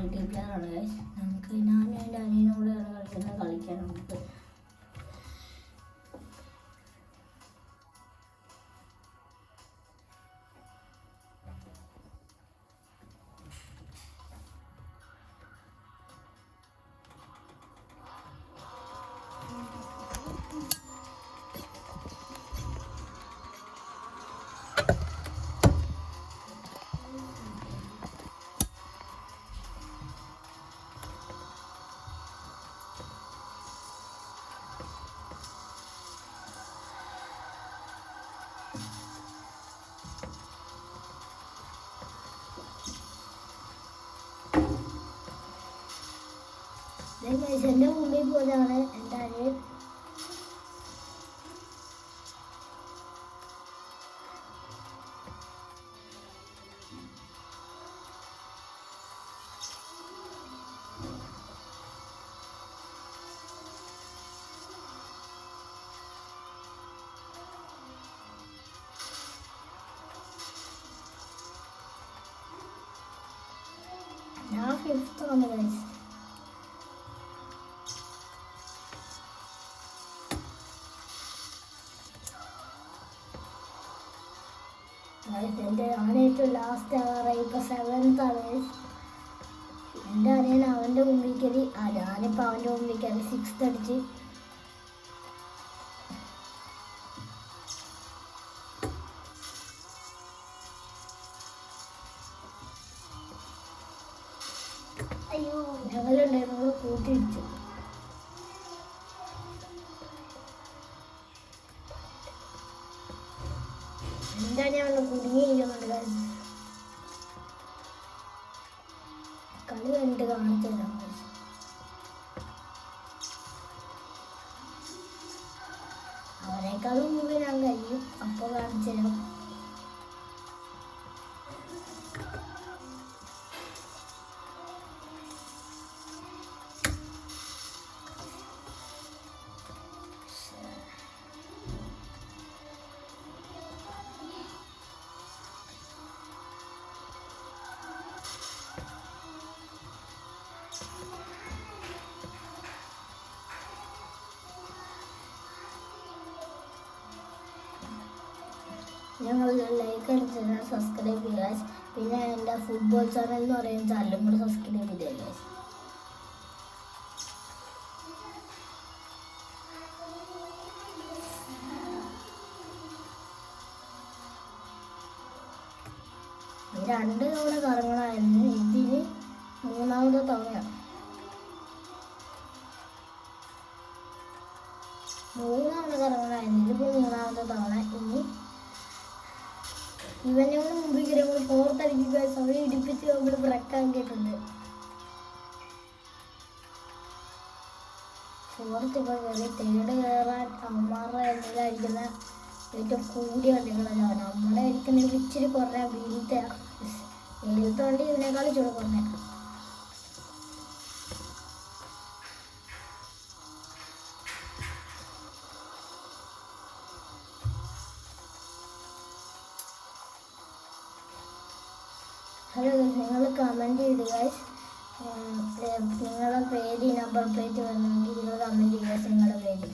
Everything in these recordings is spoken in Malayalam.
മൾട്ടിപ്ലെയർ ആണ് ഗൈസ്. നമുക്ക് ഞാനും എൻ്റെ അനിയനും കൂടെയാണ് കളിക്കുന്നത്. കളിക്കാൻ നമുക്ക് എൻ്റെ മുമ്പിൽ പോലെയാണ് എൻ്റെ അനിയൻ. ഞാൻ 5th ആണ് ഗൈസ്. എൻ്റെ അവൻ ഏറ്റവും ലാസ്റ്റ് ആവാറായി. ഇപ്പോൾ 7th ആണ്. എൻ്റെ അനിയൻ അവൻ്റെ മുമ്പിൽ കയറി. ഞാനിപ്പോൾ അവൻ്റെ മുമ്പിൽ കയറി 6th അടിച്ച്. അയ്യോ ഞങ്ങളുണ്ടായിരുന്നു കൂട്ടിയിടിച്ചു. എൻ്റെ അനിയൻ കുടുങ്ങിയിരിക്കുന്നുണ്ട്. കളി കണ്ടിട്ട് കാണിച്ചു തരാം. അവരെക്കാളും മുമ്പ് ഞാൻ കഴിയും. അപ്പോൾ കാണിച്ചു തരാം. ഞങ്ങൾ ലൈക്ക് അടിച്ചാൽ സബ്സ്ക്രൈബ് ചെയ്യുക. പിന്നെ എൻ്റെ ഫുട്ബോൾ ചാനൽ എന്ന് പറയുന്ന ചാനലും കൂടെ സബ്സ്ക്രൈബ് ചെയ്തേ. രണ്ട് തവണ കറങ്ങണമായിരുന്നു. ഇതിന് 3ാമത്തെ തവണയാണ്. 3 തവണ കറങ്ങണമായിരുന്നു. ഇതിപ്പോൾ 3ാമത്തെ തവണ. ഇനി ഇവനെ കൂടെ മുമ്പിൽ കയറി നമ്മൾ 4th അടിക്കുക. സമയം ഇടിപ്പിച്ച് നമ്മൾ ബ്രേക്കാക്കിയിട്ടുണ്ട്. 4th ഇപ്പോൾ കയറി. 3rd കയറാൻ അമ്മമാരുടെ എന്നിലായിരിക്കുന്ന ഏറ്റവും കൂടിയ വണ്ടികളല്ല. നമ്മുടെ ഇരിക്കുന്ന ഇച്ചിരി കുറഞ്ഞ വീലത്തെ വണ്ടി ഇതിനേക്കാൾ ചൂട് കുറഞ്ഞ. ഹലോ, നിങ്ങൾ കമൻറ്റ് ചെയ്യുക. നിങ്ങളുടെ പേര് നമ്പർ പ്ലേറ്റ് വരണമെങ്കിൽ നിങ്ങൾ കമൻറ്റ് ചെയ്യുക. നിങ്ങളുടെ പേര്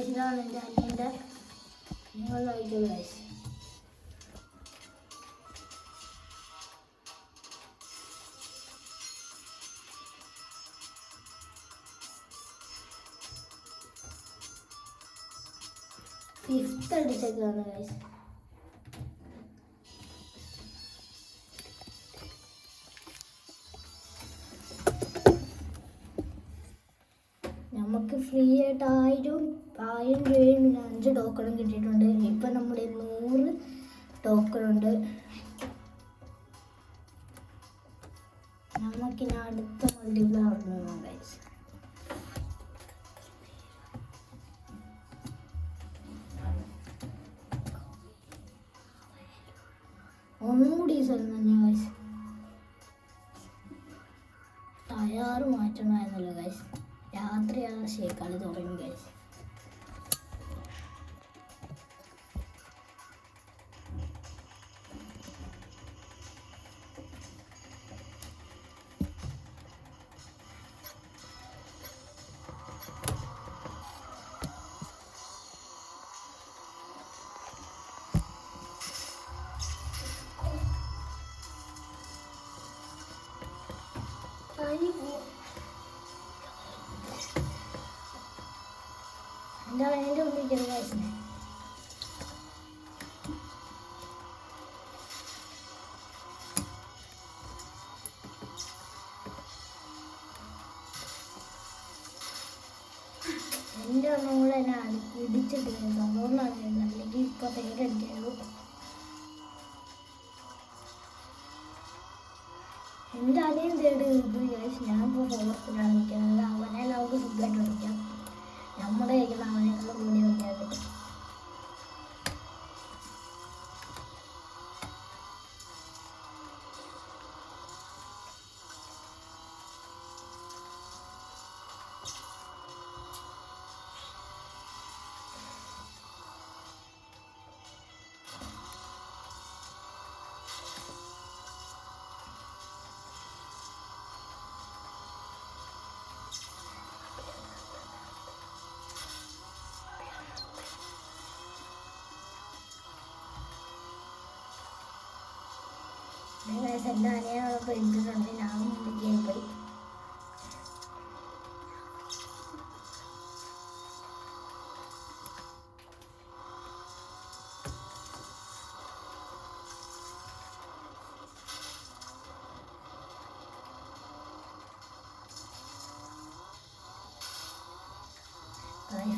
ഇതാണ് എൻ്റെ അനിയൻ്റെ. നിങ്ങൾ നോക്കിയോ ഗൈസ്. ഫിഫ്ത്ത് അടിച്ചേക്കാണ് ഗൈസ്. നമുക്ക് ഫ്രീ ആയിട്ട് 1000 രൂപയും 5 ടോക്കണും കിട്ടിയിട്ടുണ്ട്. ഇപ്പം നമ്മുടെ 100 ടോക്കണുണ്ട്. നമുക്കിനി അടുത്ത മൾട്ടിപ്ലെയർ നോക്കാം ഗൈസ്. ഒന്നുകൂടി സ്ഥലം തന്നെ ഗൈസ്. Tyre മാറ്റണമായിരുന്നല്ലോ guys. രാത്രിയാണ് കളി തുടങ്ങി ഗൈസ്. എൻ്റെ അതിൻ്റെ ഒന്നിരിക്കുന്നു വയസ്സിന്. എൻ്റെ ഒന്നും കൂടെ എന്നെ ഇടിച്ചിട്ട് അതുകൊണ്ടാണ് അല്ലെങ്കിൽ ഇപ്പോൾ തേരടിക്കുള്ളൂ. എൻ്റെ അനിയൻ തേട് ഇത് ഞാൻ ഇപ്പോൾ ഫോർത്തിലാണ് നിൽക്കുന്നത്. അവനെ നമുക്ക് സുഖമായിട്ട് കളിക്കാം. നമ്മുടെ കഴിക്കുന്ന അവനേക്കാളും കൂടി വയ്ക്കാതെ. എൻ്റെ അനിയനോടൊപ്പം ഇരുന്നിട്ടുണ്ട്. ഞാൻ മുന്നിലേക്ക് പോയി.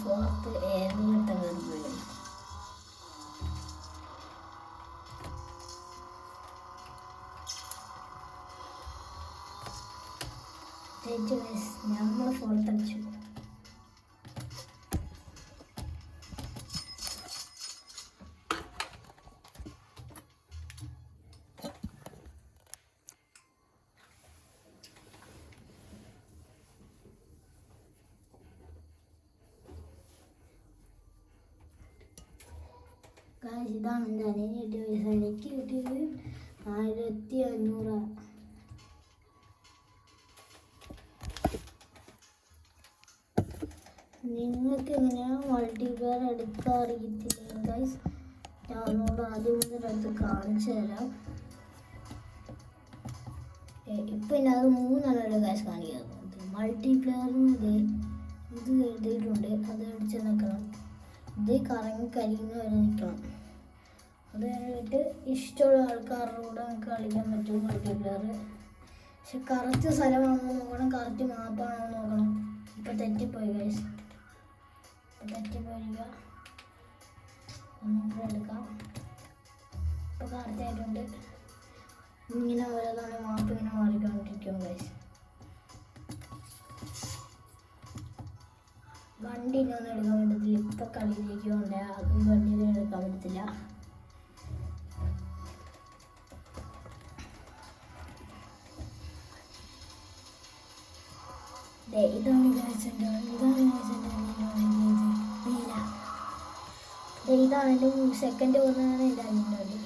ഫോർത്ത് ഏറിലിട്ട് കയറി. നമ്മൾ ഫോർത്തടിച്ചു. ഇതാണ് എൻ്റെ അനിയന് കിട്ടിയ പൈസ. എനിക്ക് കിട്ടിയത് 1500. നിങ്ങൾക്ക് എങ്ങനെയാണ് മൾട്ടിപ്ലെയർ എടുക്കാൻ അറിയത്തില്ല ഗൈസ്, ഞാൻ ഒന്നുകൂടെ ആദ്യം മുതൽ എടുത്ത് കാണിച്ചു തരാം. ഇപ്പം എന്നെ അത് 3 ഗൈസ് കാണിക്കുന്നത്. മൾട്ടിപ്ലെയറിന് ഇത് എഴുതിയിട്ടുണ്ട്. അത് അടിച്ച് നിൽക്കണം. ഇത് കറങ്ങി കരിയുന്ന വരെ നിൽക്കണം. അത് കഴിഞ്ഞിട്ട് ഇഷ്ടമുള്ള ആൾക്കാരുടെ കൂടെ നമുക്ക് കളിക്കാൻ പറ്റും മൾട്ടിപ്ലെയർ. പക്ഷെ കറക്റ്റ് സ്ഥലമാണോ നോക്കണം, കറക്റ്റ് മാപ്പാണോ നോക്കണം. ഇപ്പം തെറ്റിപ്പോയി ഗൈസ്, തെറ്റിപ്പോയിരിക്കുക. ഒന്നും എടുക്കാം. ഇപ്പോൾ കറക്റ്റായിട്ടുണ്ട്. ഇങ്ങനെ ഓരോന്നാണ് മാപ്പ് ഇങ്ങനെ മാറിക്കൊണ്ടിരിക്കും ഗൈസ്. വണ്ടിനൊന്നും എടുക്കാൻ പറ്റത്തില്ല. ഇപ്പം കളിയിലേക്ക് കൊണ്ട് അതും വണ്ടിയിൽ എടുക്കാൻ പറ്റത്തില്ല. ഇതാണ് ഇതാണ് എൻ്റെ സെക്കൻഡ് പോകുന്നതാണ് എൻ്റെ അനിയൻ്റെ വണ്ടി.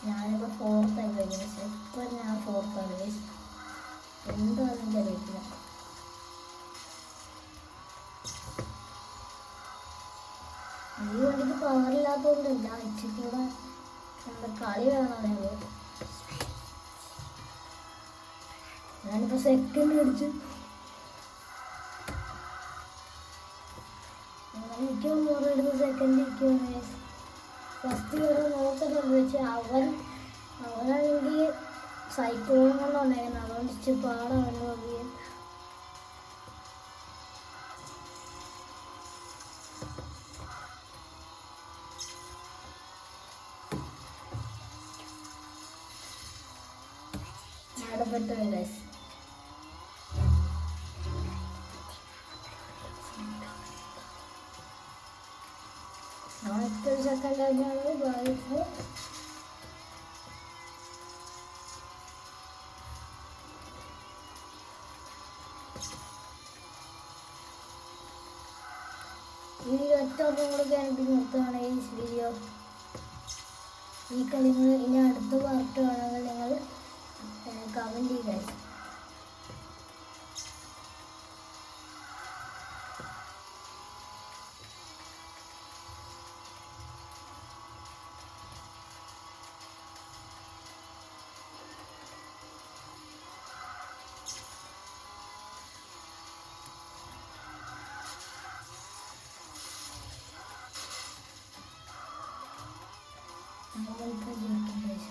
ഞാനിപ്പോൾ ഫോർത്തായി കഴിഞ്ഞു. ഇപ്പം ഞാൻ ഫോർത്താണ്. എന്താണെന്ന് എനിക്കറിയത്തില്ല. ഈ വണ്ടിക്ക് പവറില്ലാത്തതുകൊണ്ടല്ല, ഇച്ചിരിക്കൂടെ നമ്മുടെ കളി വേണമെന്നേ. ഞാനിപ്പോൾ സെക്കൻഡ് അടിച്ചു. എനിക്കും മോറെടുത്ത് സെക്കൻഡ് ഇരിക്കുവാണ്. ഫസ്റ്റ് കയറി നോക്കുന്നുണ്ട്. വെച്ച് അവനാണെങ്കിൽ സൈക്കിളും കൊണ്ട് വന്നേക്കുന്നത്. അതുകൊണ്ട് ഇച്ചിരി പാടാണ് നോക്കിയത്. നടപ്പെട്ടു ഗൈസ്. നാളത്തെ സെക്കൻഡ് ആയിട്ടാണ് ഭാവിച്ചത്. ഈ ഒറ്റ കൂടെ കഴിഞ്ഞിട്ട് നിർത്തുകയാണ് ഈ വീഡിയോ. ഈ കളികൾ ഇനി അടുത്ത പാർട്ട് വേണമെങ്കിൽ നിങ്ങൾ കമൻറ്റ് ചെയ്യുക. നമ്മളിപ്പോൾ ജയിക്കും ഗൈസ്.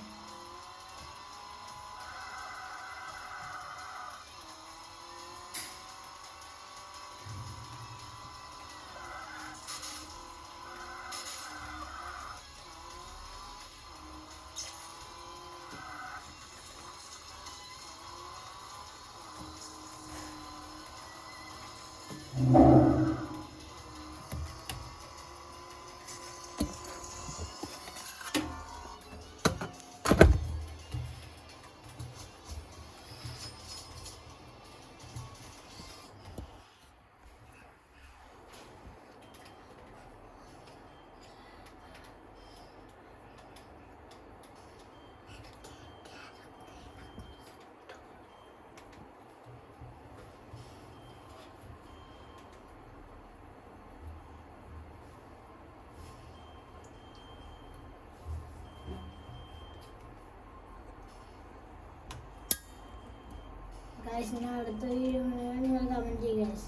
ഗൈസ്, ഞാൻ അടുത്ത വീഡിയോ നിങ്ങൾ കമൻറ്റ് ചെയ്യുക ഗൈസ്.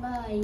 ബൈ.